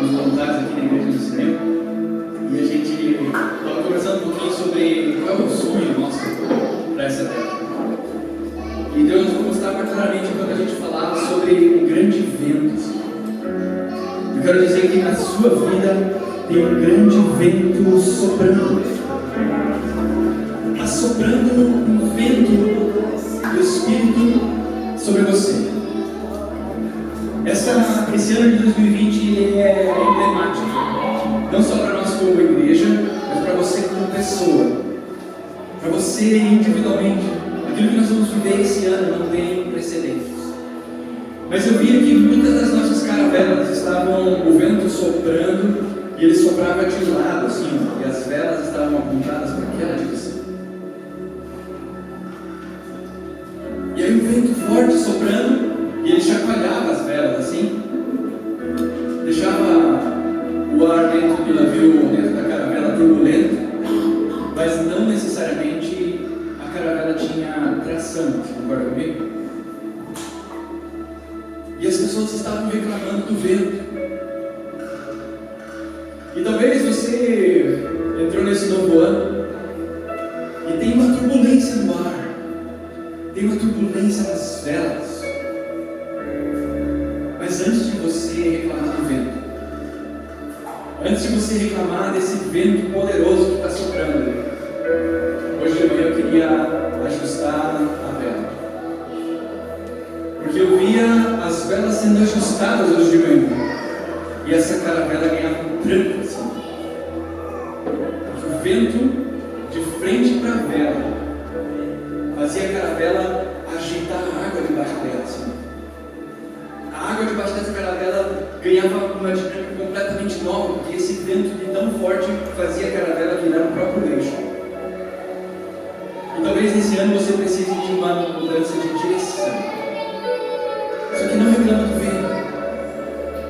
os voluntários aqui na Igreja do Cinema, e a gente estava conversando um pouquinho sobre qual é o sonho nosso para essa década. E Deus nos mostrava claramente quando a gente falava sobre um grande vento. Eu quero dizer que na sua vida tem um grande vento soprando. Está soprando um vento do Espírito sobre você. Esse ano de 2020 ele é emblemático, não só para nós como igreja, mas para você como pessoa, para você individualmente. Aquilo que nós vamos viver esse ano não tem precedentes. Mas eu vi que muitas das nossas caravelas estavam o vento soprando e ele soprava de lado, assim, e as velas estavam apontadas para aquela direção. E aí o vento forte soprando e ele chacoalhava as velas assim, deixava o ar dentro do navio, dentro da caravela turbulento, mas não necessariamente a caravela tinha tração, você concorda comigo? E as pessoas estavam reclamando do vento. E talvez você entrou nesse novo ano e tem uma turbulência no ar, tem uma turbulência nas velas. Mas antes de você reclamar do vento, antes de você reclamar desse vento poderoso que está soprando, hoje de manhã eu queria ajustar a vela. Porque eu via as velas sendo ajustadas hoje de manhã. E essa caravela ganhava um tranco assim. Porque o vento de frente para a vela fazia a caravela agitar a água debaixo dela assim. A água debaixo dessa caravela ganhava uma dinâmica completamente nova, porque esse vento de tão forte fazia a caravela virar o próprio eixo. E talvez nesse ano você precise de uma mudança de direção. Só que não reclama do vento.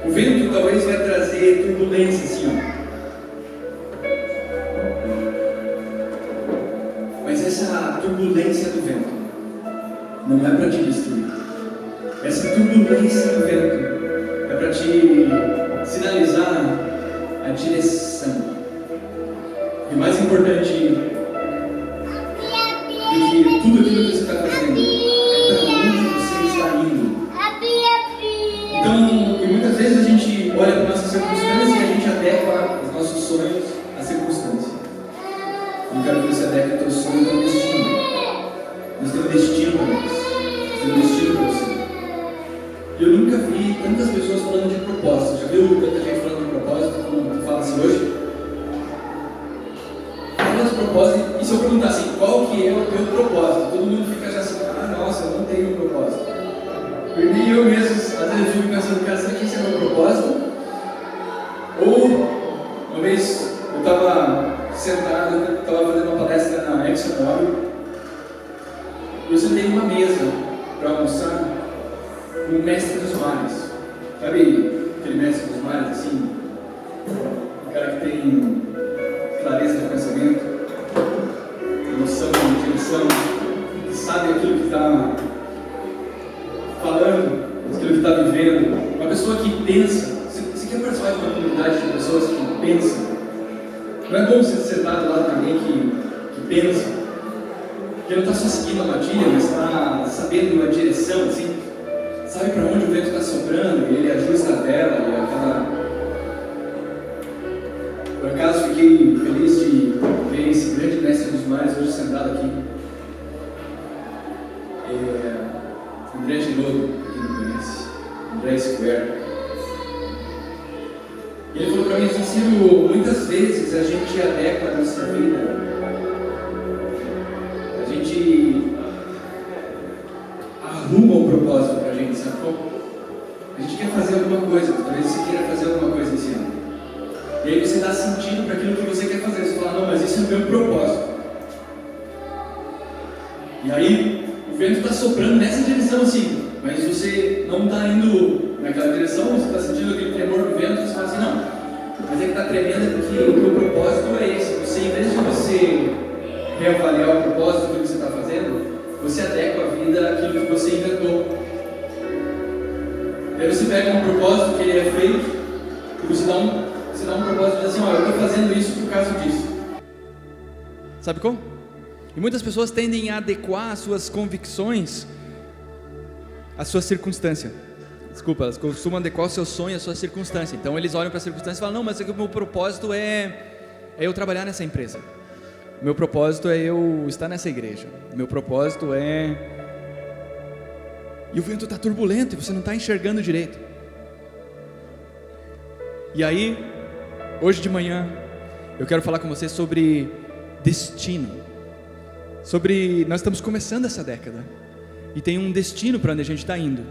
O vento talvez vai trazer turbulência assim, ó. Mas essa turbulência do vento não é para te destruir. Essa turbulência do vento é para te sinalizar a direção. E mais importante do que tudo aquilo que você está fazendo é para onde você está indo. Então, e muitas vezes a gente olha para a nossa circunstância e a gente adequa os nossos sonhos à circunstância. Eu quero que você adeque o teu sonho ao destino. Deus tem um destino para nós. Deus tem um destino para você. E eu nunca vi tantas pessoas falando de propósito. Já viu tanta gente falando de propósito, como tu fala assim hoje? Fala de propósito, e se eu perguntar assim, qual que é o teu propósito? Todo mundo fica já assim, nossa, eu não tenho um propósito. E eu mesmo, às vezes eu fico pensando, cara, será que esse é o meu propósito? Ou, uma vez, eu estava sentado, estava fazendo uma palestra na ExxonMobil, e eu sentei numa mesa para almoçar com o mestre dos mares. Sabe aquele mestre dos mares, assim? O cara que tem clareza de pensamento, noção de direção, que sabe aquilo que está falando, aquilo que está vivendo. Uma pessoa que pensa. Você quer participar de uma comunidade de pessoas que pensam? Não é bom você sentar do lado de alguém que pensa, que não está só seguindo a matilha, mas está sabendo uma direção, assim, sabe para onde o vento está soprando, e ele ajusta a vela, e aquela... Por acaso fiquei feliz de ver esse grande mestre dos mares hoje sentado aqui. André Girodo, quem não conhece, André Square. E ele falou para mim assim, Ciro, muitas vezes a gente adequa a nossa vida, a gente arruma um propósito para a gente, sabe como? A gente quer fazer alguma coisa, talvez você queira fazer alguma coisa esse ano. E aí você dá sentido para aquilo que você quer fazer, você fala, não, mas esse é o meu propósito. E aí, o vento está soprando nessa direção assim, mas você não está indo naquela direção, você está sentindo aquele tremor do vento, você fala assim, não, mas é que está tremendo porque o meu propósito é esse. Você, em vez de você reavaliar o propósito do que você está fazendo, você adequa a vida àquilo que você inventou. Aí você pega um propósito que ele é feito, E você dá um propósito de dizer assim, eu estou fazendo isso por causa disso. Sabe como? E muitas pessoas tendem a adequar as suas convicções à sua circunstância. Desculpa, elas costumam adequar o seu sonho à sua circunstância. Então eles olham para a circunstância e falam, não, mas o meu propósito é eu trabalhar nessa empresa. O meu propósito é eu estar nessa igreja. O meu propósito é... E o vento está turbulento e você não está enxergando direito. E aí, hoje de manhã, eu quero falar com você sobre destino. Nós estamos começando essa década e tem um destino para onde a gente está indo.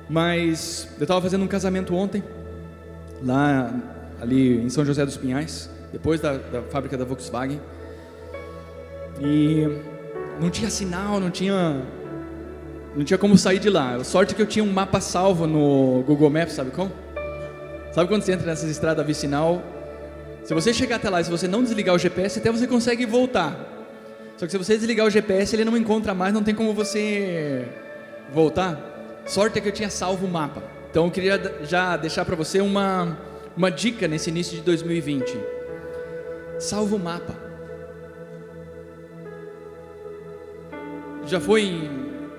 Mas eu estava fazendo um casamento ontem, lá ali em São José dos Pinhais, depois da fábrica da Volkswagen, e não tinha sinal, não tinha como sair de lá. A sorte é que eu tinha um mapa salvo no Google Maps, sabe como? Sabe quando você entra nessas estradas vicinal? Se você chegar até lá e se você não desligar o GPS, até você consegue voltar. Só que se você desligar o GPS, ele não encontra mais, não tem como você voltar. Sorte é que eu tinha salvo o mapa. Então eu queria já deixar para você uma dica nesse início de 2020. Salva o mapa. Já foi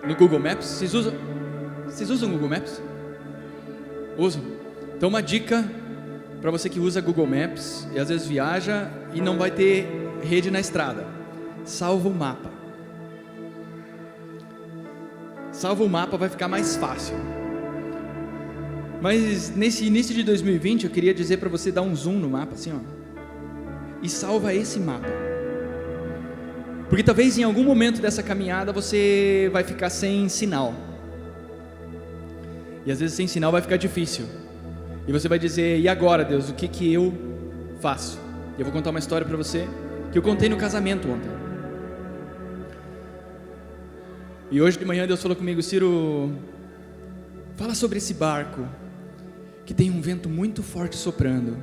no Google Maps? Vocês usam Google Maps? Usam? Então uma dica para você que usa Google Maps e às vezes viaja e não vai ter rede na estrada. Salva o mapa. Salva o mapa, vai ficar mais fácil. Mas nesse início de 2020 eu queria dizer para você dar um zoom no mapa assim, e salva esse mapa. Porque talvez em algum momento dessa caminhada você vai ficar sem sinal. E às vezes sem sinal vai ficar difícil. E você vai dizer, e agora, Deus, o que eu faço? Eu vou contar uma história para você que eu contei no casamento ontem. E hoje de manhã Deus falou comigo, Ciro, fala sobre esse barco que tem um vento muito forte soprando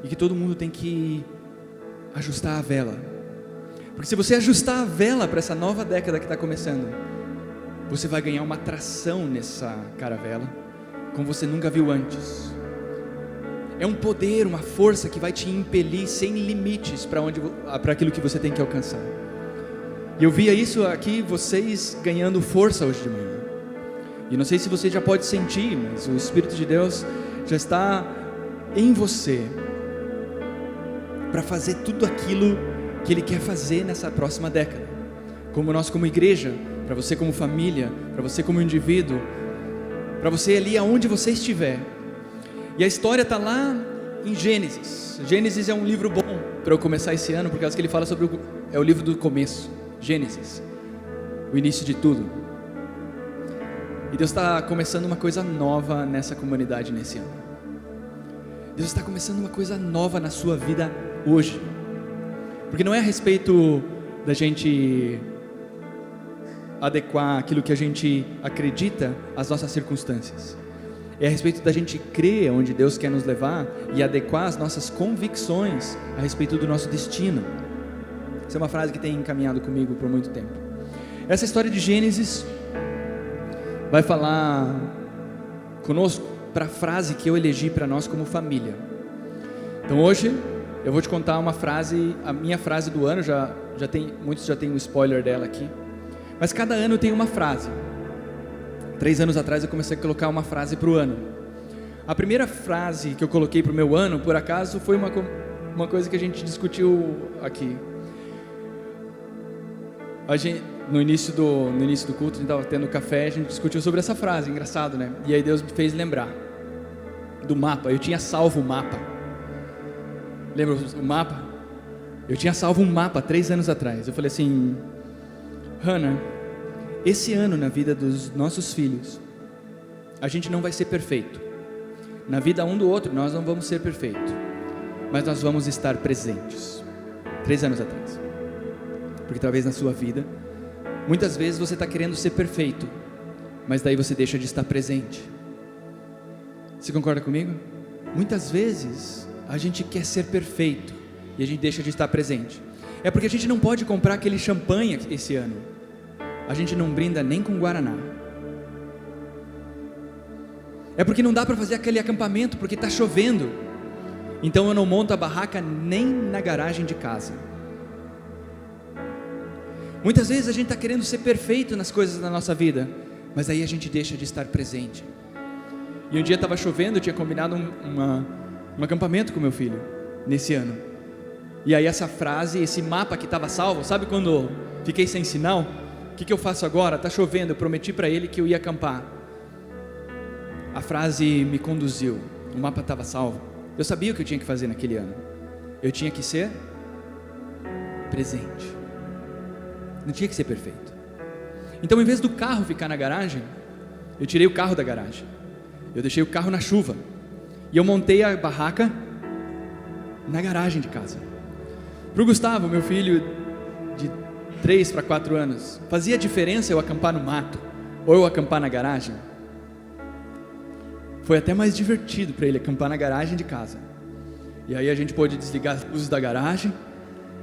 e que todo mundo tem que ajustar a vela. Porque se você ajustar a vela para essa nova década que está começando, você vai ganhar uma tração nessa caravela como você nunca viu antes. É um poder, uma força que vai te impelir sem limites para aquilo que você tem que alcançar. E eu via isso aqui, vocês ganhando força hoje de manhã. E não sei se você já pode sentir, mas o Espírito de Deus já está em você para fazer tudo aquilo que Ele quer fazer nessa próxima década. Como nós como igreja, para você como família, para você como indivíduo, para você ali aonde você estiver. E a história está lá em Gênesis. Gênesis é um livro bom para eu começar esse ano, por causa que ele fala sobre é o livro do começo. Gênesis, o início de tudo. E Deus está começando uma coisa nova nessa comunidade nesse ano. Deus está começando uma coisa nova na sua vida hoje. Porque não é a respeito da gente adequar aquilo que a gente acredita às nossas circunstâncias. É a respeito da gente crer onde Deus quer nos levar e adequar as nossas convicções a respeito do nosso destino. Essa é uma frase que tem encaminhado comigo por muito tempo. Essa história de Gênesis vai falar conosco para a frase que eu elegi para nós como família. Então hoje eu vou te contar uma frase, a minha frase do ano, muitos já têm um spoiler dela aqui. Mas cada ano tem uma frase. 3 anos atrás eu comecei a colocar uma frase para o ano. A primeira frase que eu coloquei para o meu ano, por acaso, foi uma coisa que a gente discutiu aqui. No início do culto, a gente estava tendo café, a gente discutiu sobre essa frase, engraçado, né? E aí Deus me fez lembrar do mapa. Eu tinha salvo o mapa. Lembra o mapa? Eu tinha salvo um mapa 3 anos atrás. Eu falei assim, Hannah, esse ano na vida dos nossos filhos, a gente não vai ser perfeito. Na vida um do outro, nós não vamos ser perfeitos. Mas nós vamos estar presentes. 3 anos atrás. Porque talvez na sua vida, muitas vezes você está querendo ser perfeito, mas daí você deixa de estar presente. Você concorda comigo? Muitas vezes a gente quer ser perfeito e a gente deixa de estar presente. É porque a gente não pode comprar aquele champanhe esse ano. A gente não brinda nem com Guaraná. É porque não dá para fazer aquele acampamento, porque está chovendo. Então eu não monto a barraca nem na garagem de casa. Muitas vezes a gente está querendo ser perfeito nas coisas da nossa vida, mas aí a gente deixa de estar presente. E um dia estava chovendo, eu tinha combinado um acampamento com meu filho, nesse ano. E aí essa frase, esse mapa que estava salvo, sabe quando fiquei sem sinal? O que eu faço agora? Está chovendo, eu prometi para ele que eu ia acampar. A frase me conduziu, o mapa estava salvo. Eu sabia o que eu tinha que fazer naquele ano. Eu tinha que ser presente. Não tinha que ser perfeito. Então, em vez do carro ficar na garagem, eu tirei o carro da garagem. Eu deixei o carro na chuva. E eu montei a barraca na garagem de casa. Para o Gustavo, meu filho de 3 para 4 anos, fazia diferença eu acampar no mato ou eu acampar na garagem? Foi até mais divertido para ele acampar na garagem de casa. E aí a gente pôde desligar as luzes da garagem.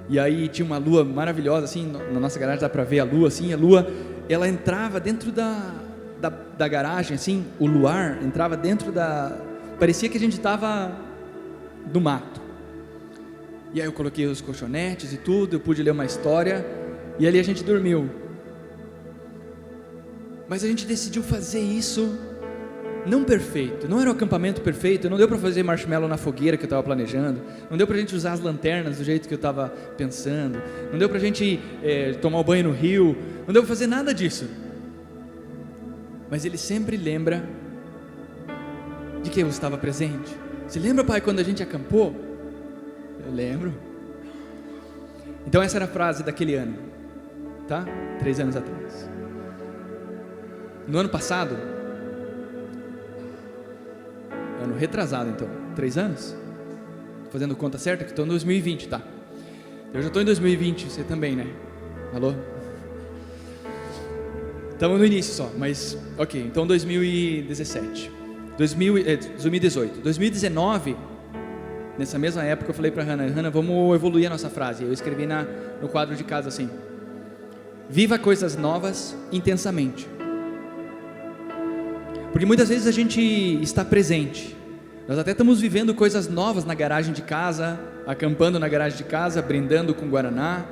E aí tinha uma lua maravilhosa, assim, na nossa garagem dá para ver a lua, assim, a lua, ela entrava dentro da garagem, assim, o luar entrava dentro parecia que a gente estava no mato. E aí eu coloquei os colchonetes e tudo, eu pude ler uma história, e ali a gente dormiu. Mas a gente decidiu fazer isso não perfeito, não era o acampamento perfeito, não deu para fazer marshmallow na fogueira que eu estava planejando, não deu para a gente usar as lanternas do jeito que eu estava pensando, não deu para a gente tomar o banho no rio, não deu para fazer nada disso. Mas ele sempre lembra de que eu estava presente. Você lembra, pai, quando a gente acampou? Eu lembro. Então essa era a frase daquele ano, tá? 3 anos atrás. No ano passado, ano retrasado, então, 3 anos? Fazendo conta certa, que estou em 2020, tá? Eu já estou em 2020, você também, né? Alô? Estamos no início só, mas ok, então 2017, 2018, 2019, nessa mesma época eu falei para Hannah, vamos evoluir a nossa frase. Eu escrevi no quadro de casa assim: viva coisas novas intensamente. Porque muitas vezes a gente está presente, nós até estamos vivendo coisas novas na garagem de casa, acampando na garagem de casa, brindando com guaraná,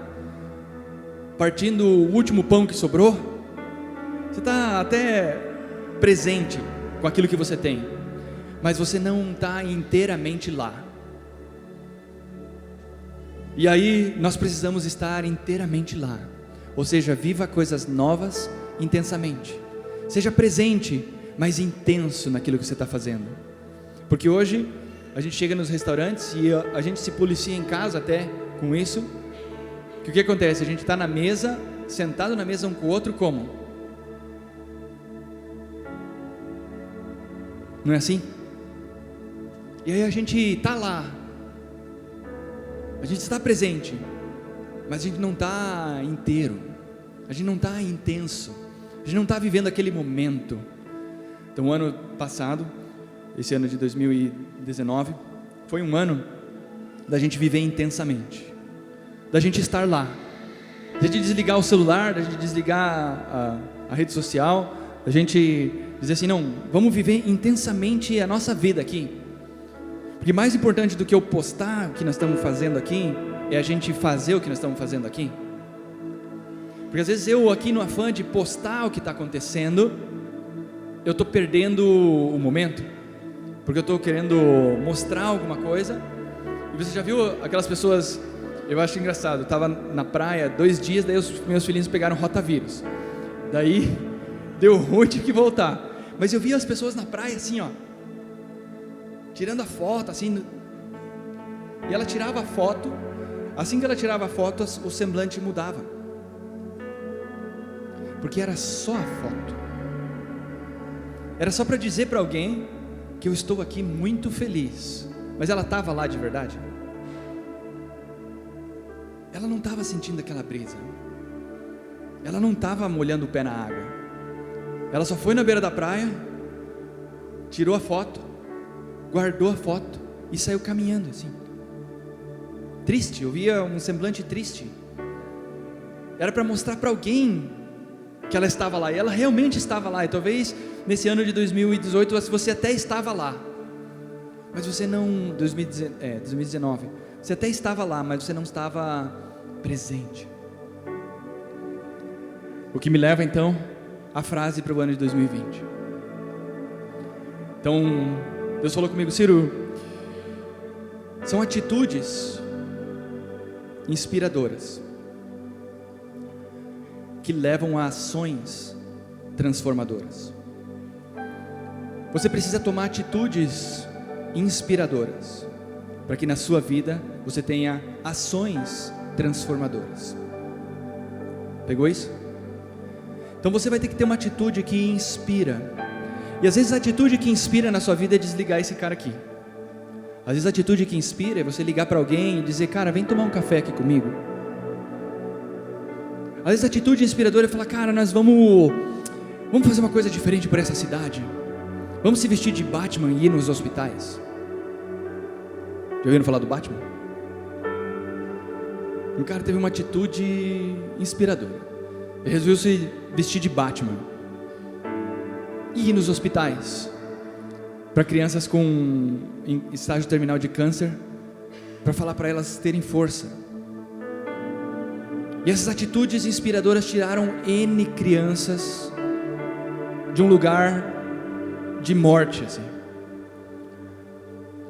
partindo o último pão que sobrou. Você está até presente com aquilo que você tem, mas você não está inteiramente lá. E aí nós precisamos estar inteiramente lá, ou seja, viva coisas novas intensamente, seja presente, mas intenso naquilo que você está fazendo. Porque hoje a gente chega nos restaurantes e a gente se policia em casa até com isso, que o que acontece? A gente está na mesa, sentado na mesa um com o outro, como? Não é assim? E aí a gente está lá, a gente está presente, mas a gente não está inteiro, a gente não está intenso, a gente não está vivendo aquele momento. Então o ano passado, esse ano de 2019, foi um ano da gente viver intensamente, da gente estar lá, da gente desligar o celular, da gente desligar a rede social, da gente dizer assim, não, vamos viver intensamente a nossa vida aqui. Porque mais importante do que eu postar o que nós estamos fazendo aqui, é a gente fazer o que nós estamos fazendo aqui. Porque às vezes eu aqui no afã de postar o que está acontecendo, eu estou perdendo o momento, porque eu estou querendo mostrar alguma coisa. E você já viu aquelas pessoas, eu acho engraçado, eu estava na praia 2 dias, daí os meus filhinhos pegaram rotavírus, daí deu ruim, tive que voltar, mas eu vi as pessoas na praia assim, ó, tirando a foto assim, e ela tirava a foto, assim que ela tirava a foto, o semblante mudava, porque era só a foto, era só para dizer para alguém que eu estou aqui muito feliz, mas ela estava lá de verdade? Ela não estava sentindo aquela brisa, ela não estava molhando o pé na água, ela só foi na beira da praia, tirou a foto, guardou a foto e saiu caminhando assim, triste, eu via um semblante triste, era para mostrar para alguém que ela estava lá, e ela realmente estava lá, e talvez nesse ano de 2018, você até estava lá, mas você não, 2019, você até estava lá, mas você não estava presente. O que me leva então à frase para o ano de 2020. Então, Deus falou comigo: Ciro, são atitudes inspiradoras que levam a ações transformadoras. Você precisa tomar atitudes inspiradoras para que na sua vida você tenha ações transformadoras. Pegou isso? Então você vai ter que ter uma atitude que inspira. E às vezes a atitude que inspira na sua vida é desligar esse cara aqui. Às vezes a atitude que inspira é você ligar para alguém e dizer: cara, vem tomar um café aqui comigo. Às vezes a atitude inspiradora é falar: cara, nós vamos fazer uma coisa diferente por essa cidade. Vamos se vestir de Batman e ir nos hospitais. Já ouviram falar do Batman? Um cara teve uma atitude inspiradora. Ele resolveu se vestir de Batman e ir nos hospitais para crianças em estágio terminal de câncer, para falar para elas terem força. E essas atitudes inspiradoras tiraram N crianças de um lugar de morte, assim.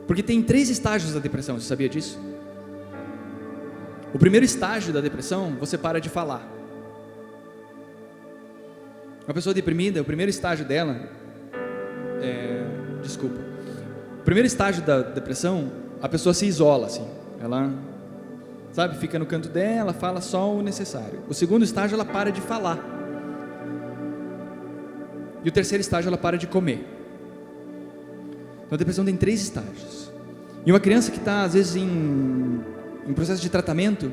Porque tem 3 estágios da depressão, você sabia disso? O primeiro estágio da depressão, você para de falar. Uma pessoa deprimida, o primeiro estágio dela o primeiro estágio da depressão, a pessoa se isola, assim. Ela, sabe, fica no canto dela, fala só o necessário. O segundo estágio, ela para de falar. E o terceiro estágio, ela para de comer. Então a depressão tem 3 estágios. E uma criança que está às vezes em processo de tratamento,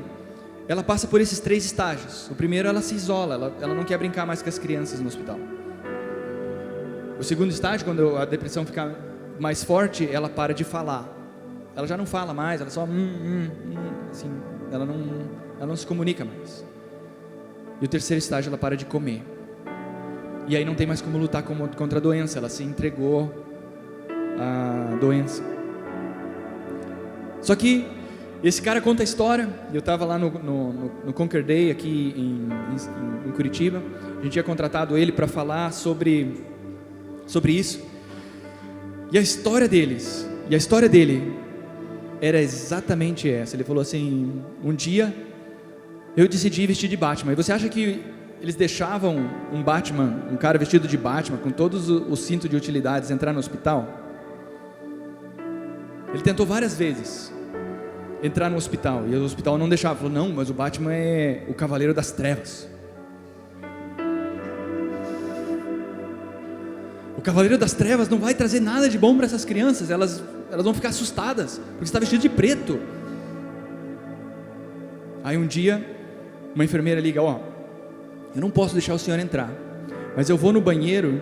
ela passa por esses 3 estágios. O primeiro, ela se isola, ela não quer brincar mais com as crianças no hospital. O segundo estágio, quando a depressão fica mais forte, ela para de falar. Ela já não fala mais, ela só assim, ela não se comunica mais. E o terceiro estágio, ela para de comer. E aí não tem mais como lutar contra a doença, ela se entregou à doença. Só que esse cara conta a história. Eu estava lá no Conquer Day aqui em Curitiba. A gente tinha contratado ele para falar sobre isso. E a história dele era exatamente essa. Ele falou assim: um dia eu decidi vestir de Batman. E você acha que eles deixavam um Batman, um cara vestido de Batman, com todos os cintos de utilidades, entrar no hospital? Ele tentou várias vezes entrar no hospital, e o hospital não deixava. Falou: não, mas o Batman é o Cavaleiro das Trevas. O Cavaleiro das Trevas não vai trazer nada de bom para essas crianças. Elas vão ficar assustadas, porque está vestido de preto. Aí um dia, uma enfermeira liga: ó, eu não posso deixar o senhor entrar, mas eu vou no banheiro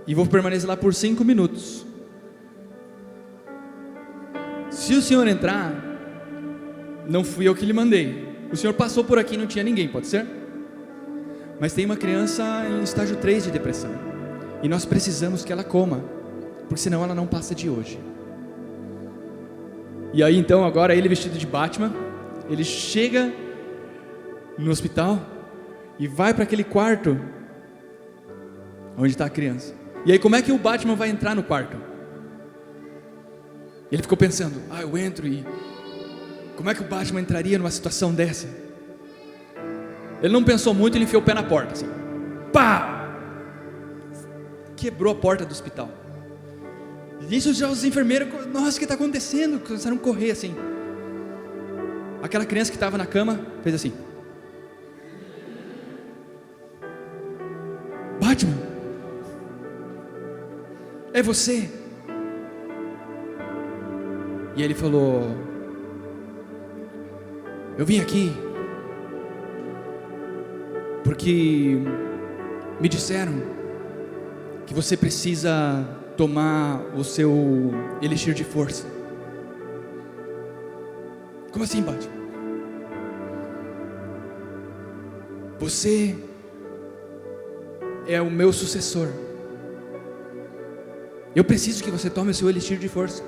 e vou permanecer lá por 5 minutos. Se o senhor entrar, não fui eu que lhe mandei. O senhor passou por aqui e não tinha ninguém, pode ser? Mas tem uma criança em estágio 3 de depressão, e nós precisamos que ela coma, porque senão ela não passa de hoje. E aí então, agora ele vestido de Batman, ele chega no hospital e vai para aquele quarto onde está a criança. E aí como é que o Batman vai entrar no quarto? Ele ficou pensando: eu entro, e como é que o Batman entraria numa situação dessa? Ele não pensou muito, ele enfiou o pé na porta, assim, pá! Quebrou a porta do hospital. Isso já os enfermeiros: nossa, o que está acontecendo? Começaram a correr assim. Aquela criança que estava na cama fez assim: Batman, é você? E ele falou: eu vim aqui porque me disseram que você precisa tomar o seu elixir de força. Como assim, Batman? é o meu sucessor. Eu preciso que você tome o seu elixir de força.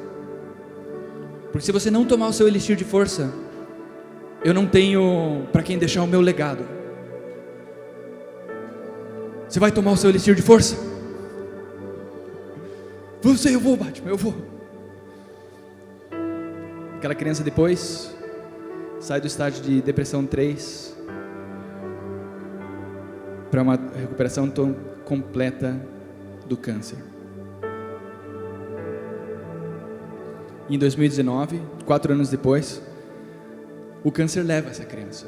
Porque se você não tomar o seu elixir de força, eu não tenho para quem deixar o meu legado. Você vai tomar o seu elixir de força? Eu vou, Batman, eu vou. Aquela criança depois sai do estágio de depressão 3 para uma recuperação completa do câncer. Em 2019, 4 anos depois, o câncer leva essa criança.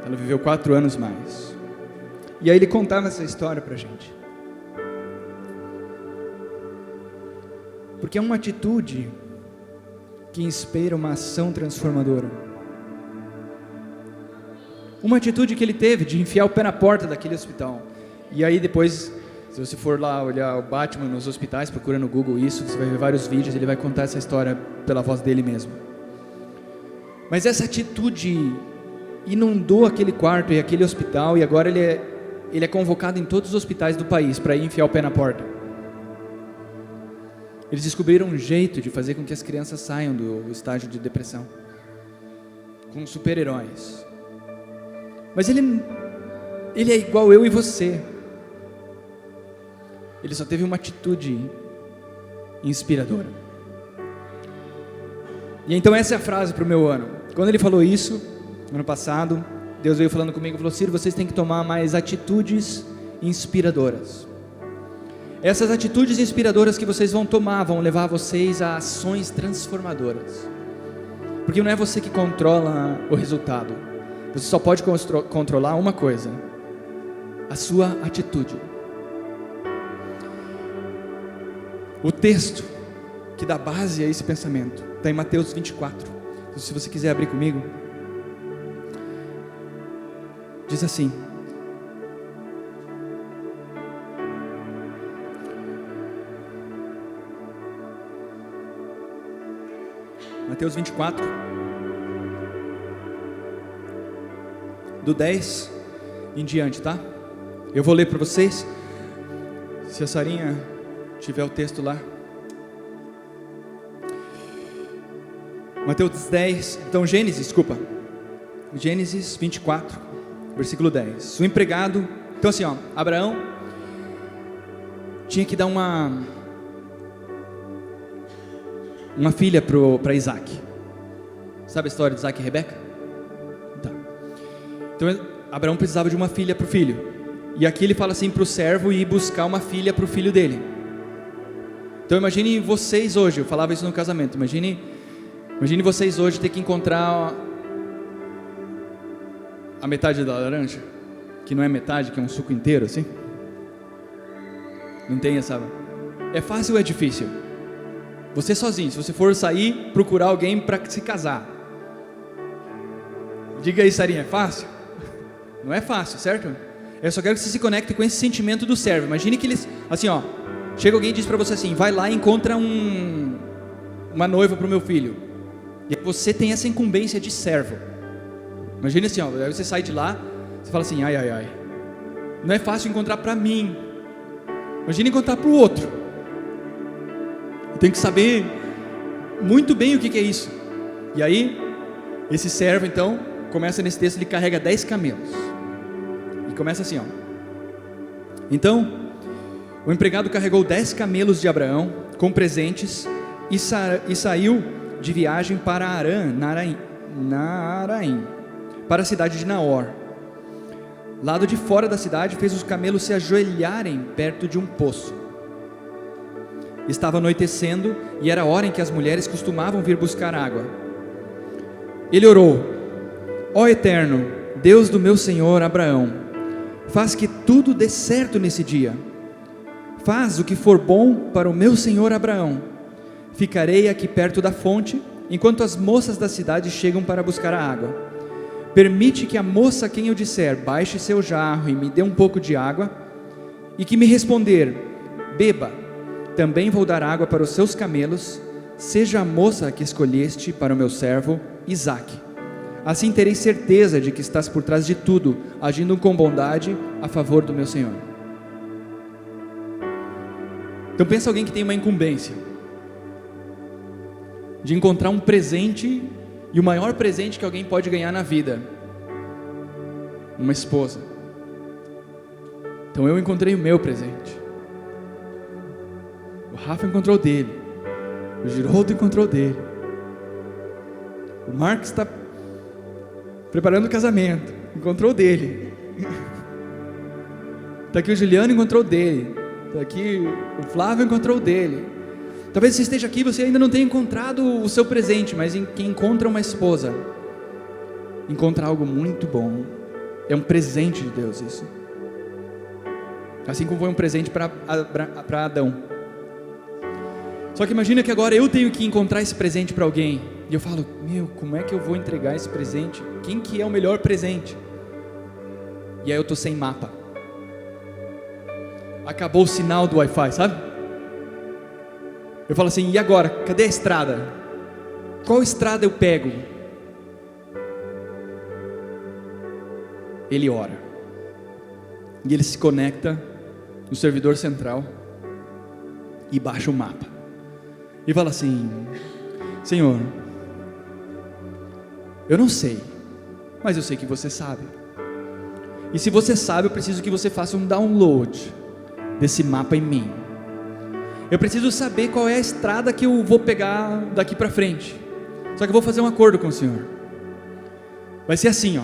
Ela viveu 4 anos mais. E aí ele contava essa história pra gente. Porque é uma atitude que inspira uma ação transformadora. Uma atitude que ele teve de enfiar o pé na porta daquele hospital. E aí depois, se você for lá olhar o Batman nos hospitais, procura no Google isso, você vai ver vários vídeos, ele vai contar essa história pela voz dele mesmo. Mas essa atitude inundou aquele quarto e aquele hospital, e agora ele é convocado em todos os hospitais do país para ir enfiar o pé na porta. Eles descobriram um jeito de fazer com que as crianças saiam do estágio de depressão, com super-heróis. Mas ele é igual eu e você. Ele só teve uma atitude inspiradora. E então essa é a frase para o meu ano. Quando ele falou isso, ano passado, Deus veio falando comigo e falou: Ciro, vocês têm que tomar mais atitudes inspiradoras. Essas atitudes inspiradoras que vocês vão tomar vão levar vocês a ações transformadoras. Porque não é você que controla o resultado. Você só pode controlar uma coisa: a sua atitude. O texto que dá base a esse pensamento está em Mateus 24. Então, se você quiser abrir comigo, diz assim: Mateus 24, do 10 em diante, tá? Eu vou ler para vocês. Se a Sarinha tiver o texto lá. Mateus 10, então Gênesis 24, versículo 10. O empregado, então assim, ó, Abraão tinha que dar uma filha para Isaac. Sabe a história de Isaac e Rebeca? Tá. Então Abraão precisava de uma filha para o filho. E aqui ele fala assim para o servo ir buscar uma filha para o filho dele. Então imagine vocês hoje, eu falava isso no casamento, imagine vocês hoje ter que encontrar a metade da laranja, que não é metade, que é um suco inteiro assim. Não tem essa. É fácil ou é difícil? Você sozinho, se você for sair, procurar alguém para se casar. Diga aí, Sarinha, é fácil? Não é fácil, certo? Eu só quero que você se conecte com esse sentimento do servo. Imagine que eles, assim ó, chega alguém e diz para você assim: vai lá e encontra uma noiva para o meu filho. E você tem essa incumbência de servo. Imagine assim, ó, aí você sai de lá, você fala assim: ai, não é fácil encontrar para mim. Imagine encontrar para o outro. Tem que saber muito bem o que é isso. E aí, esse servo então, começa nesse texto, ele carrega 10 camelos. E começa assim, ó. Então, o empregado carregou 10 camelos de Abraão, com presentes, e saiu de viagem para Naraim, para a cidade de Naor. Lado de fora da cidade, fez os camelos se ajoelharem perto de um poço. Estava anoitecendo e era a hora em que as mulheres costumavam vir buscar água. Ele orou: ó Eterno, Deus do meu senhor Abraão, faz que tudo dê certo nesse dia. Faz o que for bom para o meu senhor Abraão. Ficarei aqui perto da fonte, enquanto as moças da cidade chegam para buscar a água. Permite que a moça a quem eu disser, baixe seu jarro e me dê um pouco de água, e que me responder, beba, também vou dar água para os seus camelos, seja a moça que escolheste para o meu servo Isaque. Assim terei certeza de que estás por trás de tudo, agindo com bondade a favor do meu Senhor. Então pensa alguém que tem uma incumbência de encontrar um presente, e o maior presente que alguém pode ganhar na vida: uma esposa. Então eu encontrei o meu presente, o Rafa encontrou o dele, o Giroldo encontrou o dele, o Marcos está preparando o casamento, encontrou o dele. Está aqui o Juliano, encontrou o dele. Está aqui o Flávio, encontrou o dele. Talvez você esteja aqui e você ainda não tenha encontrado o seu presente, mas quem encontra uma esposa, encontra algo muito bom. É um presente de Deus isso. Assim como foi um presente para Adão. Só que imagina que agora eu tenho que encontrar esse presente para alguém. E eu falo, como é que eu vou entregar esse presente? Quem que é o melhor presente? E aí eu estou sem mapa. Acabou o sinal do Wi-Fi, sabe? Eu falo assim, e agora? Cadê a estrada? Qual estrada eu pego? Ele ora. E ele se conecta no servidor central e baixa o mapa. E fala assim, Senhor, eu não sei, mas eu sei que você sabe. E se você sabe, eu preciso que você faça um download desse mapa em mim. Eu preciso saber qual é a estrada que eu vou pegar daqui para frente. Só que eu vou fazer um acordo com o Senhor. Vai ser assim, ó.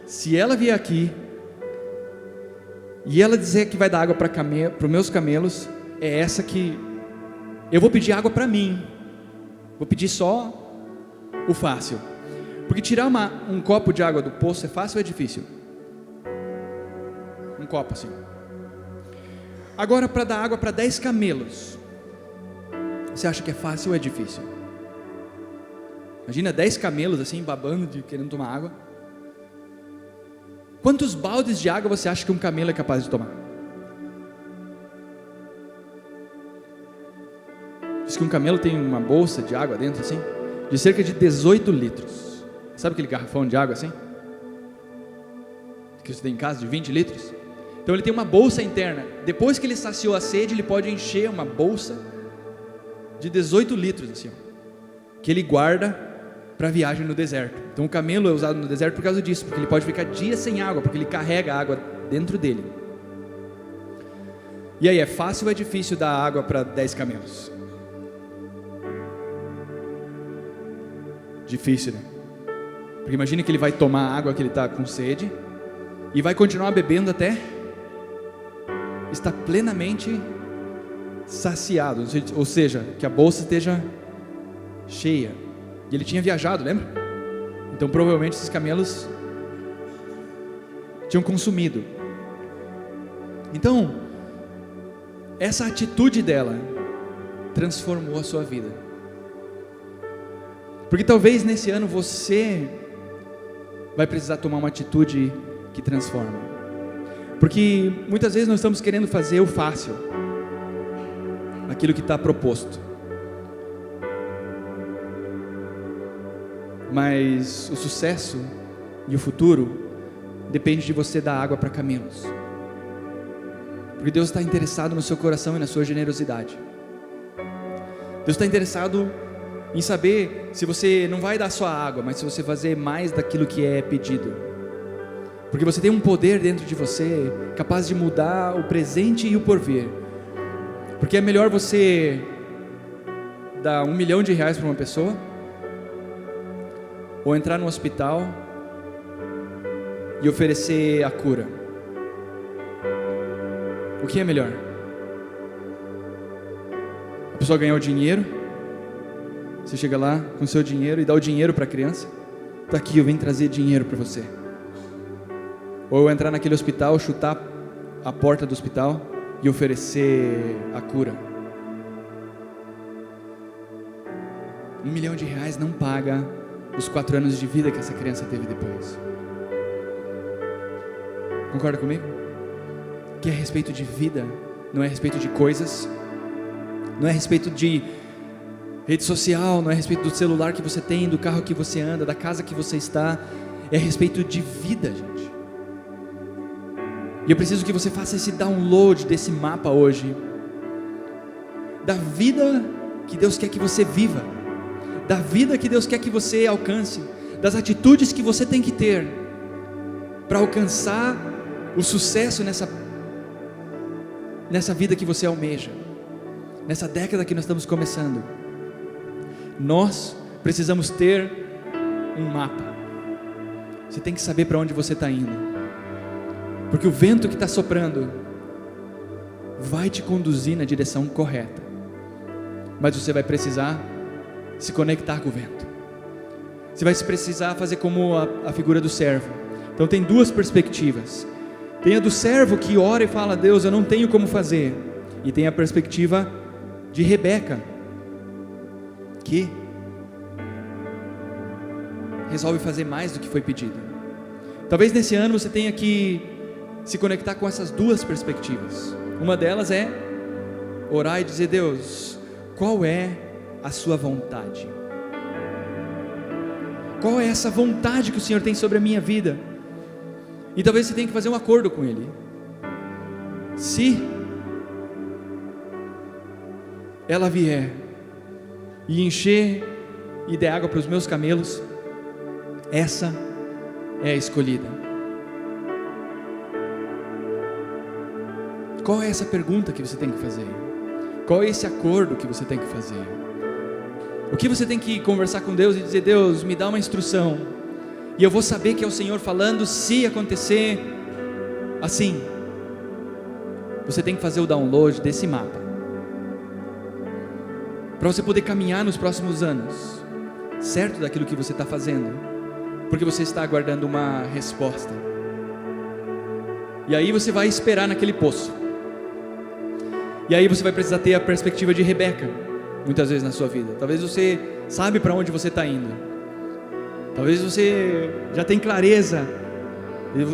Se ela vier aqui e ela dizer que vai dar água para os meus camelos, é essa que eu vou pedir água para mim. Vou pedir só o fácil. Porque tirar um copo de água do poço é fácil ou é difícil? Um copo assim. Agora, para dar água para 10 camelos, você acha que é fácil ou é difícil? Imagina 10 camelos assim, babando, querendo tomar água. Quantos baldes de água você acha que um camelo é capaz de tomar? Diz que um camelo tem uma bolsa de água dentro assim, de cerca de 18 litros. Sabe aquele garrafão de água assim? Que você tem em casa, de 20 litros? Então ele tem uma bolsa interna. Depois que ele saciou a sede, ele pode encher uma bolsa de 18 litros assim, ó, que ele guarda para viagem no deserto. Então o camelo é usado no deserto por causa disso, porque ele pode ficar dias sem água, porque ele carrega a água dentro dele. E aí, é fácil ou é difícil dar água para 10 camelos? Difícil, né? Porque imagina que ele vai tomar a água que ele está com sede e vai continuar bebendo até estar plenamente saciado, ou seja, que a bolsa esteja cheia. E ele tinha viajado, lembra? Então provavelmente esses camelos tinham consumido. Então essa atitude dela transformou a sua vida. Porque talvez nesse ano você vai precisar tomar uma atitude que transforma. Porque muitas vezes nós estamos querendo fazer o fácil, aquilo que está proposto. Mas o sucesso e o futuro depende de você dar água para camelos. Porque Deus está interessado no seu coração e na sua generosidade. Deus está interessado em saber se você não vai dar só água, mas se você fazer mais daquilo que é pedido. Porque você tem um poder dentro de você capaz de mudar o presente e o porvir. Porque é melhor você dar R$1 milhão para uma pessoa, ou entrar no hospital e oferecer a cura. O que é melhor? A pessoa ganhar o dinheiro, você chega lá com o seu dinheiro e dá o dinheiro para a criança. Está aqui, eu vim trazer dinheiro para você. Ou eu entrar naquele hospital, chutar a porta do hospital e oferecer a cura. R$1 milhão não paga os 4 anos de vida que essa criança teve depois. Concorda comigo? Que é a respeito de vida, não é a respeito de coisas, não é a respeito de rede social, não é a respeito do celular que você tem, do carro que você anda, da casa que você está. é a respeito de vida, gente. E eu preciso que você faça esse download desse mapa hoje, da vida que Deus quer que você viva, da vida que Deus quer que você alcance, das atitudes que você tem que ter para alcançar o sucesso nessa vida que você almeja, nessa década que nós estamos começando. Nós precisamos ter um mapa. Você tem que saber para onde você está indo, porque o vento que está soprando vai te conduzir na direção correta, mas você vai precisar se conectar com o vento. Você vai precisar fazer como a figura do servo. Então tem duas perspectivas. Tem a do servo que ora e fala: Deus, eu não tenho como fazer. E tem a perspectiva de Rebeca, que resolve fazer mais do que foi pedido. Talvez nesse ano você tenha que se conectar com essas duas perspectivas. Uma delas é orar e dizer: Deus, qual é a sua vontade? Qual é essa vontade que o Senhor tem sobre a minha vida? E talvez você tenha que fazer um acordo com Ele. Se ela vier e encher e der água para os meus camelos, essa é a escolhida. Qual é essa pergunta que você tem que fazer? Qual é esse acordo que você tem que fazer? O que você tem que conversar com Deus e dizer: Deus, me dá uma instrução, e eu vou saber que é o Senhor falando se acontecer assim. Você tem que fazer o download desse mapa, para você poder caminhar nos próximos anos, certo daquilo que você está fazendo, porque você está aguardando uma resposta. E aí você vai esperar naquele poço, e aí você vai precisar ter a perspectiva de Rebeca, muitas vezes na sua vida. Talvez você sabe para onde você está indo, talvez você já tem clareza: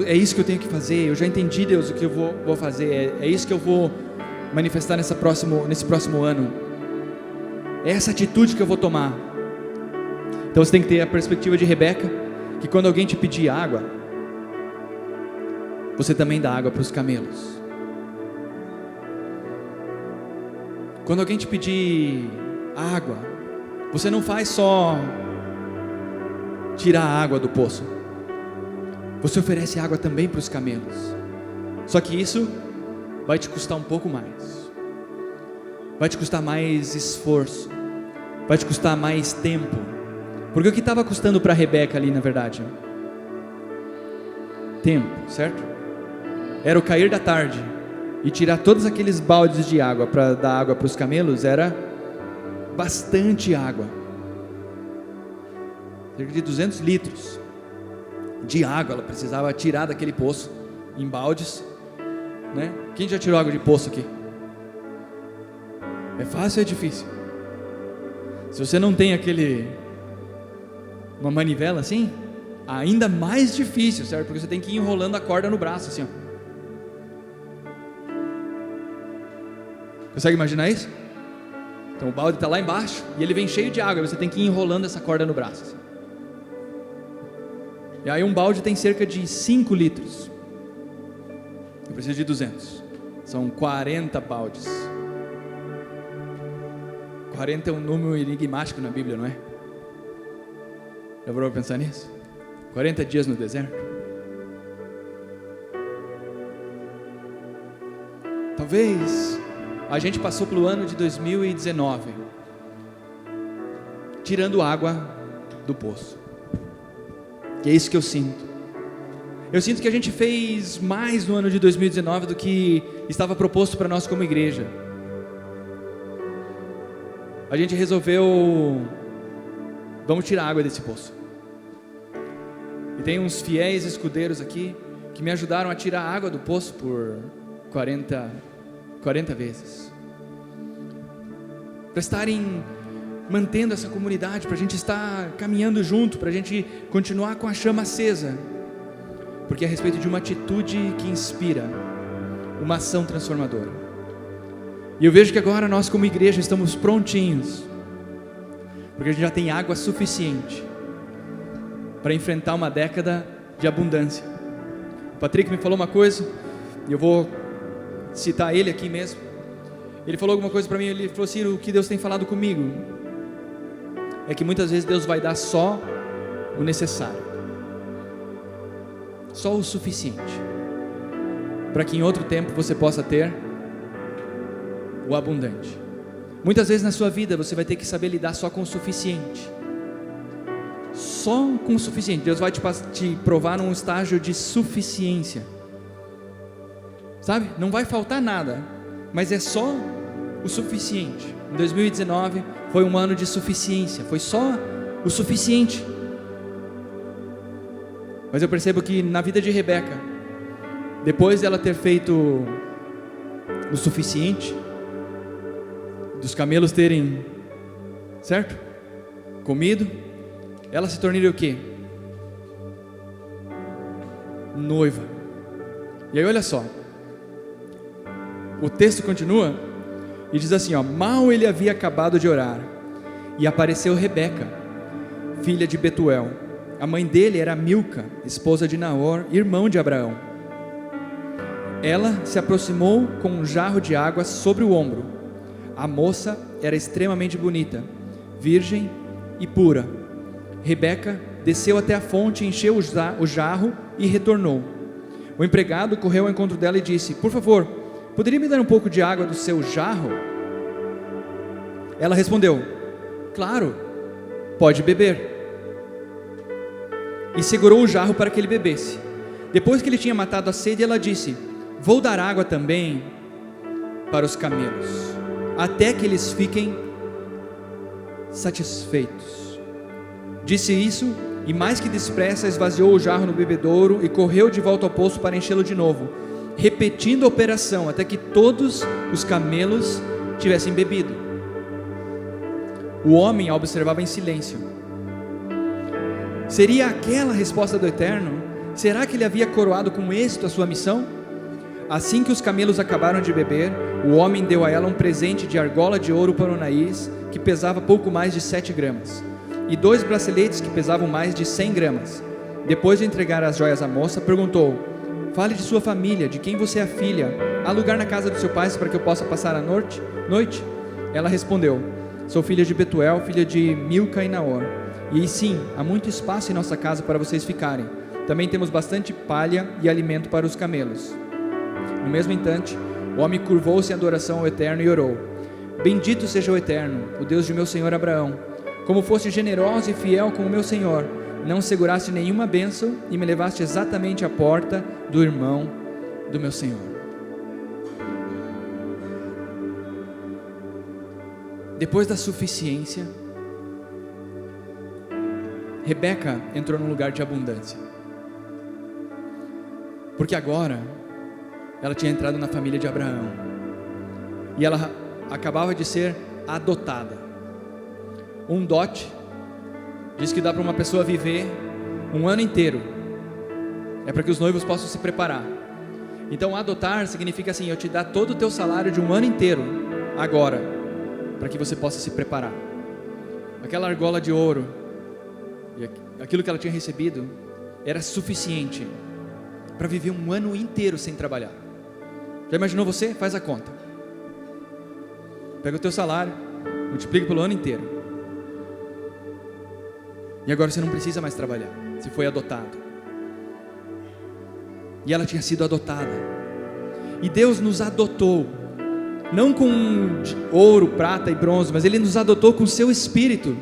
é isso que eu tenho que fazer, eu já entendi, Deus, o que eu vou fazer, é isso que eu vou manifestar nesse próximo ano, é essa atitude que eu vou tomar. Então você tem que ter a perspectiva de Rebeca, que quando alguém te pedir água, você também dá água para os camelos. Quando alguém te pedir água, você não faz só tirar a água do poço, você oferece água também para os camelos. Só que isso vai te custar um pouco mais, vai te custar mais esforço, vai te custar mais tempo. Porque o que estava custando para Rebeca ali, na verdade? Tempo, certo? Era o cair da tarde e tirar todos aqueles baldes de água para dar água para os camelos. Era bastante água, cerca de 200 litros de água ela precisava tirar daquele poço, em baldes, né? Quem já tirou água de poço aqui? É fácil ou é difícil? Se você não tem uma manivela assim, ainda mais difícil, certo? Porque você tem que ir enrolando a corda no braço assim, ó. Consegue imaginar isso? Então o balde está lá embaixo e ele vem cheio de água, e você tem que ir enrolando essa corda no braço assim. E aí um balde tem cerca de 5 litros. Eu preciso de 200. São 40 baldes. 40 é um número enigmático na Bíblia, não é? Já parou para pensar nisso? 40 dias no deserto. Talvez a gente passou pelo ano de 2019 tirando água do poço. E é isso que eu sinto. Eu sinto que a gente fez mais no ano de 2019 do que estava proposto para nós como igreja. A gente resolveu: vamos tirar água desse poço. E tem uns fiéis escudeiros aqui que me ajudaram a tirar a água do poço por 40 vezes, para estarem mantendo essa comunidade, para a gente estar caminhando junto, para a gente continuar com a chama acesa, porque é a respeito de uma atitude que inspira, uma ação transformadora. E eu vejo que agora nós como igreja estamos prontinhos, porque a gente já tem água suficiente para enfrentar uma década de abundância. O Patrick me falou uma coisa, e eu vou citar ele aqui mesmo. Ele falou alguma coisa para mim, ele falou: Ciro, o que Deus tem falado comigo é que muitas vezes Deus vai dar só o necessário, só o suficiente, para que em outro tempo você possa ter o abundante. Muitas vezes na sua vida você vai ter que saber lidar só com o suficiente, só com o suficiente. Deus vai te provar num estágio de suficiência, sabe? Não vai faltar nada, mas é só o suficiente. Em 2019 foi um ano de suficiência, foi só o suficiente. Mas eu percebo que na vida de Rebeca, depois dela ter feito o suficiente, dos camelos terem, certo? Comido, ela se tornaria o quê? Noiva. E aí olha só, o texto continua e diz assim, ó: mal ele havia acabado de orar, e apareceu Rebeca, filha de Betuel. A mãe dele era Milca, esposa de Naor, irmão de Abraão. Ela se aproximou com um jarro de água sobre o ombro. A moça era extremamente bonita, virgem e pura. Rebeca desceu até a fonte, encheu o jarro e retornou. O empregado correu ao encontro dela e disse: por favor, poderia me dar um pouco de água do seu jarro? Ela respondeu: claro, pode beber. E segurou o jarro para que ele bebesse. Depois que ele tinha matado a sede, ela disse: vou dar água também para os camelos, até que eles fiquem satisfeitos. Disse isso, e mais que depressa esvaziou o jarro no bebedouro e correu de volta ao poço para enchê-lo de novo, repetindo a operação até que todos os camelos tivessem bebido. O homem a observava em silêncio. Seria aquela a resposta do Eterno? Será que ele havia coroado com êxito a sua missão? Assim que os camelos acabaram de beber, o homem deu a ela um presente de argola de ouro para o nariz, que pesava pouco mais de 7 gramas, e 2 braceletes que pesavam mais de 100 gramas. Depois de entregar as joias à moça, perguntou: fale de sua família, de quem você é filha. Há lugar na casa dos seus pais para que eu possa passar a noite? Ela respondeu: sou filha de Betuel, filha de Milca e Naor. E sim, há muito espaço em nossa casa para vocês ficarem. Também temos bastante palha e alimento para os camelos. No mesmo instante, o homem curvou-se em adoração ao Eterno e orou: bendito seja o Eterno, o Deus de meu senhor Abraão. Como foste generoso e fiel com o meu senhor, não seguraste nenhuma bênção e me levaste exatamente à porta do irmão do meu senhor. Depois da suficiência, Rebeca entrou num lugar de abundância, porque agora ela tinha entrado na família de Abraão, e ela acabava de ser adotada. Um dote diz que dá para uma pessoa viver um ano inteiro, é para que os noivos possam se preparar. Então adotar significa assim: eu te dar todo o teu salário de um ano inteiro agora, para que você possa se preparar. Aquela argola de ouro e aquilo que ela tinha recebido era suficiente para viver um ano inteiro sem trabalhar. Já imaginou você? Faz a conta. Pega o teu salário, multiplica pelo ano inteiro, e agora você não precisa mais trabalhar. Você foi adotado. E ela tinha sido adotada. E Deus nos adotou, não com ouro, prata e bronze, mas Ele nos adotou com o seu Espírito,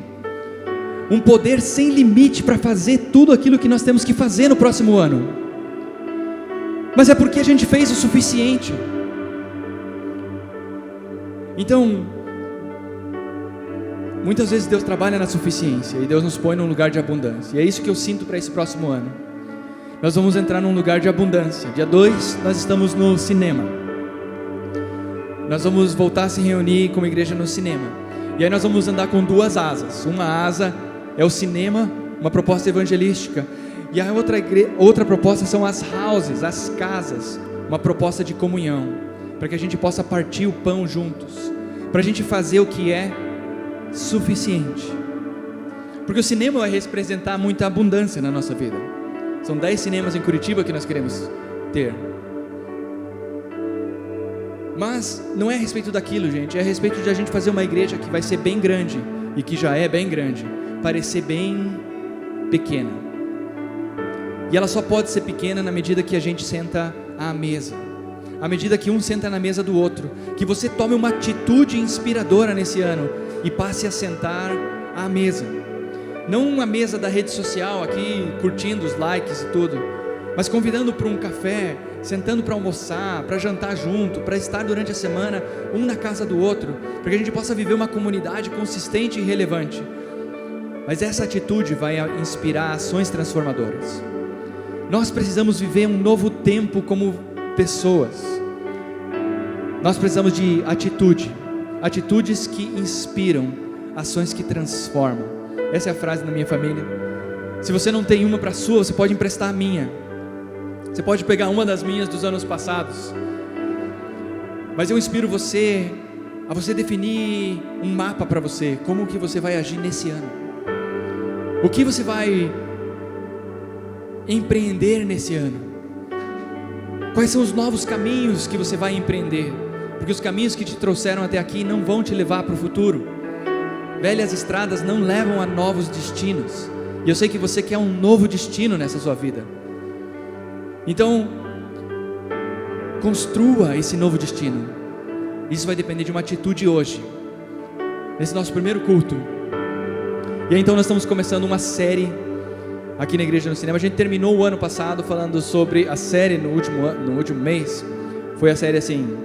um poder sem limite para fazer tudo aquilo que nós temos que fazer no próximo ano. Mas é porque a gente fez o suficiente. Então, muitas vezes Deus trabalha na suficiência e Deus nos põe num lugar de abundância. E é isso que eu sinto para esse próximo ano. Nós vamos entrar num lugar de abundância. Dia 2 nós estamos no cinema. Nós vamos voltar a se reunir como igreja no cinema. E aí nós vamos andar com 2 asas. Uma asa é o cinema, uma proposta evangelística. E a outra proposta são as houses, as casas, uma proposta de comunhão, para que a gente possa partir o pão juntos, para a gente fazer o que é suficiente. Porque o cinema vai representar muita abundância na nossa vida. São 10 cinemas em Curitiba que nós queremos ter. Mas não é a respeito daquilo, gente. É a respeito de a gente fazer uma igreja que vai ser bem grande, e que já é bem grande, parecer bem pequena. E ela só pode ser pequena na medida que a gente senta à mesa, à medida que um senta na mesa do outro. Que você tome uma atitude inspiradora nesse ano e passe a sentar à mesa. Não uma mesa da rede social aqui, curtindo os likes e tudo, mas convidando para um café, sentando para almoçar, para jantar junto, para estar durante a semana um na casa do outro, para que a gente possa viver uma comunidade consistente e relevante. Mas essa atitude vai inspirar ações transformadoras. Nós precisamos viver um novo tempo como pessoas. Nós precisamos de atitudes que inspiram, ações que transformam. Essa é a frase da minha família. Se você não tem uma para a sua, você pode emprestar a minha. Você pode pegar uma das minhas dos anos passados. Mas eu inspiro você a você definir um mapa para você, como que você vai agir nesse ano. O que você vai empreender nesse ano? Quais são os novos caminhos que você vai empreender? Porque os caminhos que te trouxeram até aqui não vão te levar para o futuro. Velhas estradas não levam a novos destinos. E eu sei que você quer um novo destino nessa sua vida. Então, construa esse novo destino. Isso vai depender de uma atitude hoje, nesse nosso primeiro culto. E aí, então nós estamos começando uma série aqui na Igreja no Cinema. A gente terminou o ano passado falando sobre a série no último mês. Foi a série assim: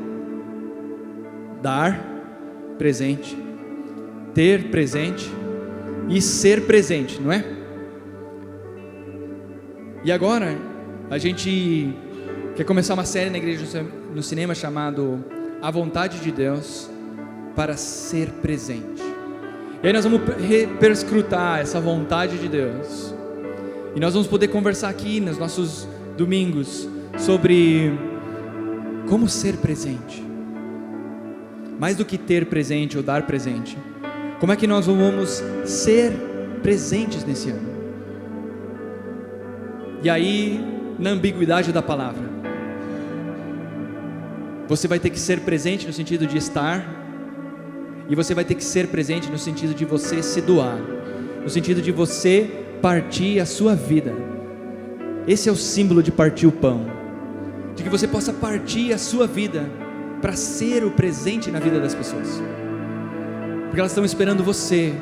dar presente, ter presente e ser presente, não é? E agora a gente quer começar uma série na Igreja no Cinema chamado A Vontade de Deus para Ser Presente. E aí nós vamos perscrutar essa vontade de Deus. E nós vamos poder conversar aqui nos nossos domingos sobre como ser presente. Mais do que ter presente ou dar presente. Como é que nós vamos ser presentes nesse ano? E aí, na ambiguidade da palavra, você vai ter que ser presente no sentido de estar, e você vai ter que ser presente no sentido de você se doar, no sentido de você partir a sua vida. Esse é o símbolo de partir o pão, de que você possa partir a sua vida para ser o presente na vida das pessoas, porque elas estão esperando você,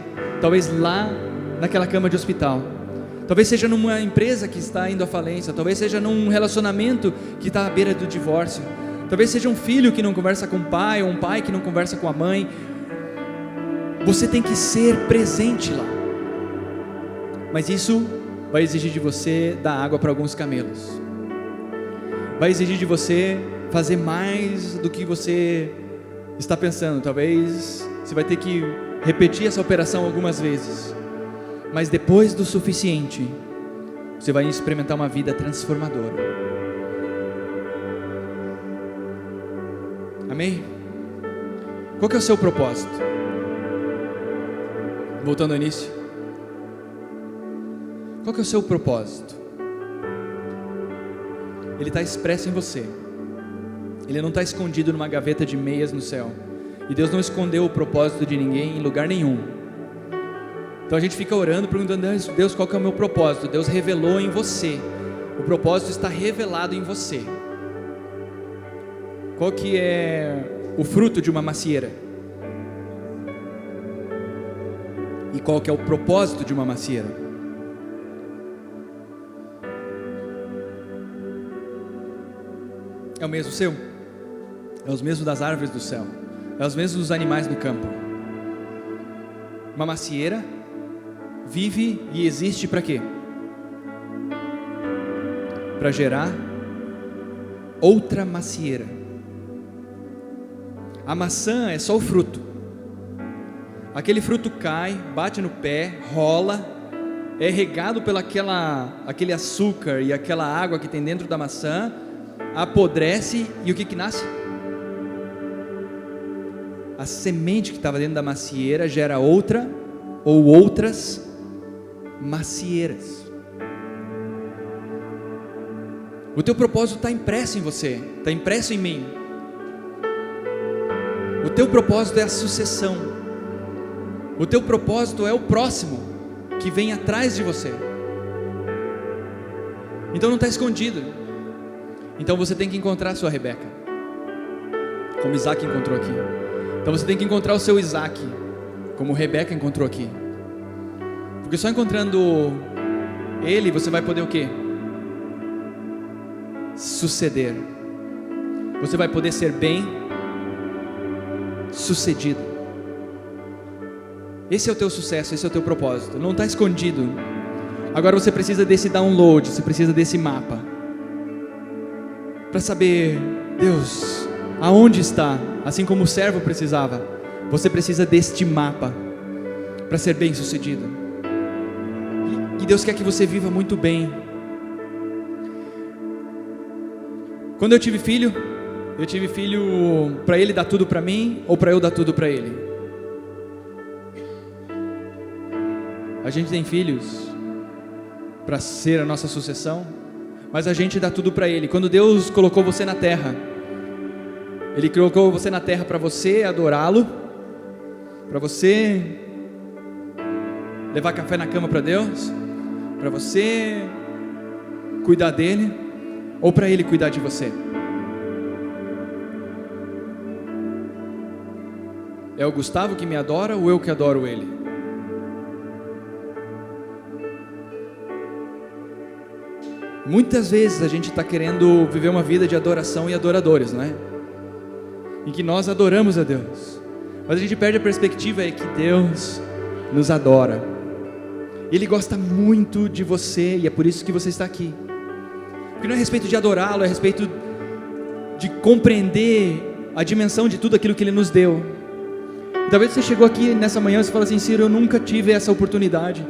talvez lá naquela cama de hospital, talvez seja numa empresa que está indo à falência, talvez seja num relacionamento que está à beira do divórcio, talvez seja um filho que não conversa com o pai, ou um pai que não conversa com a mãe. Você tem que ser presente lá, mas isso vai exigir de você dar água para alguns camelos, vai exigir de você fazer mais do que você está pensando. Talvez você vai ter que repetir essa operação algumas vezes, mas depois do suficiente, você vai experimentar uma vida transformadora. Amém? Qual que é o seu propósito? Voltando ao início, qual que é o seu propósito? Ele está expresso em você. Ele não está escondido numa gaveta de meias no céu. E Deus não escondeu o propósito de ninguém em lugar nenhum. Então a gente fica orando, perguntando: Deus, qual que é o meu propósito? Deus revelou em você. O propósito está revelado em você. Qual que é o fruto de uma macieira? E qual que é o propósito de uma macieira? É o mesmo seu? É os mesmos das árvores do céu? É os mesmos dos animais do campo? Uma macieira vive e existe para quê? Para gerar outra macieira. A maçã é só o fruto. Aquele fruto cai, bate no pé, rola, é regado pelo aquele açúcar e aquela água que tem dentro da maçã, apodrece, e o que nasce? A semente que estava dentro da macieira gera outra ou outras macieiras. O teu propósito está impresso em você, está impresso em mim. O teu propósito é a sucessão. O teu propósito é o próximo que vem atrás de você. Então não está escondido. Então você tem que encontrar a sua Rebeca, como Isaac encontrou aqui. Então você tem que encontrar o seu Isaac, como Rebeca encontrou aqui. Porque só encontrando ele você vai poder o quê? Suceder. Você vai poder ser bem sucedido. Esse é o teu sucesso, esse é o teu propósito. Não está escondido. Agora você precisa desse download, você precisa desse mapa, para saber, Deus, aonde está? Assim como o servo precisava, você precisa deste mapa para ser bem sucedido. E Deus quer que você viva muito bem. Quando eu tive filho para ele dar tudo para mim ou para eu dar tudo para ele? A gente tem filhos para ser a nossa sucessão, mas a gente dá tudo para ele. Quando Deus colocou você na terra, Ele colocou você na terra para você adorá-lo, para você levar café na cama para Deus, para você cuidar dele, ou para ele cuidar de você? É o Gustavo que me adora ou eu que adoro ele? Muitas vezes a gente está querendo viver uma vida de adoração e adoradores, não é? Em que nós adoramos a Deus, mas a gente perde a perspectiva é que Deus nos adora. Ele gosta muito de você e é por isso que você está aqui. Porque não é a respeito de adorá-lo, é a respeito de compreender a dimensão de tudo aquilo que Ele nos deu. Talvez você chegou aqui nessa manhã e você fala assim: Ciro, eu nunca tive essa oportunidade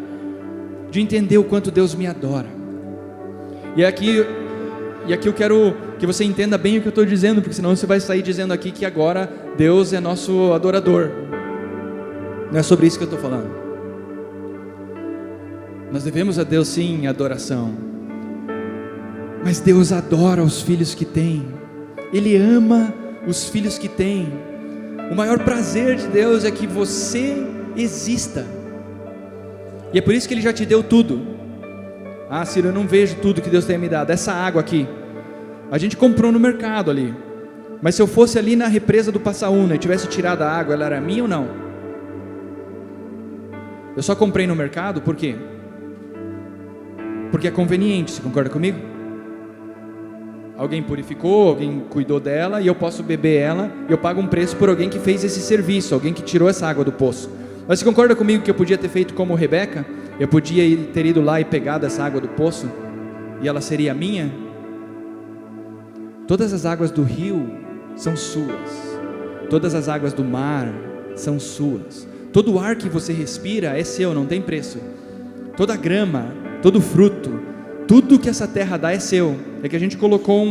de entender o quanto Deus me adora. E aqui eu quero que você entenda bem o que eu estou dizendo, porque senão você vai sair dizendo aqui que agora Deus é nosso adorador. Não é sobre isso que eu estou falando. Nós devemos a Deus sim adoração, mas Deus adora os filhos que tem. Ele ama os filhos que tem. O maior prazer de Deus é que você exista, e é por isso que Ele já te deu tudo. Ah, Ciro, eu não vejo tudo que Deus tem me dado. Essa água aqui, a gente comprou no mercado ali, mas se eu fosse ali na represa do Passaúna e tivesse tirado a água, ela era minha ou não? Eu só comprei no mercado, por quê? Porque é conveniente, você concorda comigo? Alguém purificou, alguém cuidou dela, e eu posso beber ela, e eu pago um preço por alguém que fez esse serviço, alguém que tirou essa água do poço. Mas você concorda comigo que eu podia ter feito como Rebeca? Eu podia ter ido lá e pegado essa água do poço, e ela seria minha? Todas as águas do rio são suas, todas as águas do mar são suas, todo o ar que você respira é seu, não tem preço. Toda a grama, todo o fruto, tudo que essa terra dá é seu. É que a gente colocou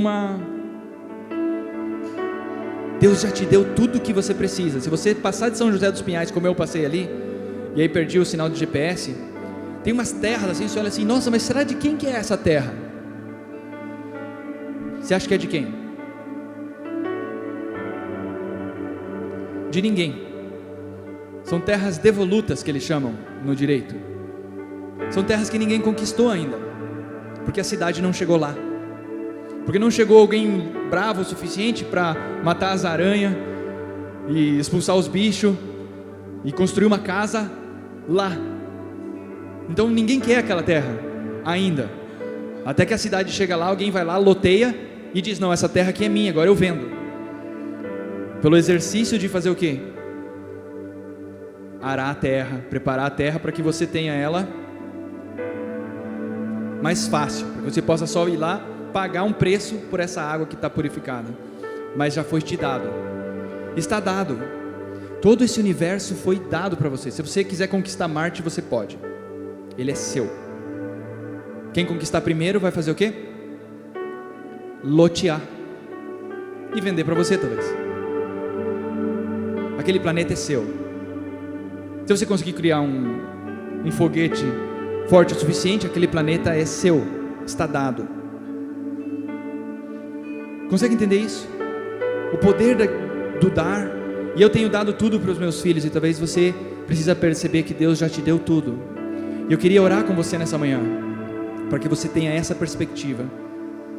Deus já te deu tudo o que você precisa. Se você passar de São José dos Pinhais, como eu passei ali, e aí perdi o sinal de GPS, tem umas terras assim, você olha assim: nossa, mas será de quem que é essa terra? Você acha que é de quem? De ninguém. São terras devolutas, que eles chamam no direito. São terras que ninguém conquistou ainda, porque a cidade não chegou lá, porque não chegou alguém bravo o suficiente para matar as aranhas e expulsar os bichos e construir uma casa lá. Então ninguém quer aquela terra ainda, até que a cidade chega lá, alguém vai lá, loteia e diz: não, essa terra aqui é minha, agora eu vendo. Pelo exercício de fazer o quê? Arar a terra, preparar a terra para que você tenha ela mais fácil, para que você possa só ir lá, pagar um preço por essa água que está purificada. Mas já foi te dado, está dado. Todo esse universo foi dado para você. Se você quiser conquistar Marte, você pode, ele é seu. Quem conquistar primeiro vai fazer o quê? Lotear e vender para você, talvez. Aquele planeta é seu. Se você conseguir criar um foguete forte o suficiente, aquele planeta é seu, está dado. Consegue entender isso? O poder do dar. E eu tenho dado tudo para os meus filhos, e talvez você precisa perceber que Deus já te deu tudo. E eu queria orar com você nessa manhã, para que você tenha essa perspectiva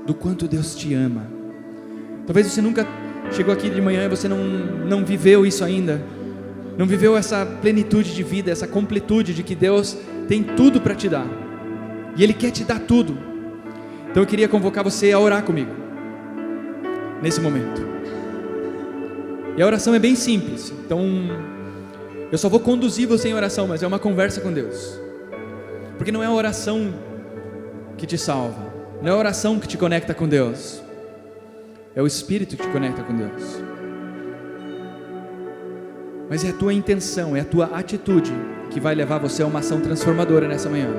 do quanto Deus te ama. Talvez você nunca chegou aqui de manhã e você não viveu isso ainda, não viveu essa plenitude de vida, essa completude de que Deus tem tudo para te dar, e Ele quer te dar tudo. Então eu queria convocar você a orar comigo, nesse momento. E a oração é bem simples, então eu só vou conduzir você em oração, mas é uma conversa com Deus, porque não é a oração que te salva, não é a oração que te conecta com Deus, é o Espírito que te conecta com Deus. Mas é a tua intenção, é a tua atitude que vai levar você a uma ação transformadora nessa manhã.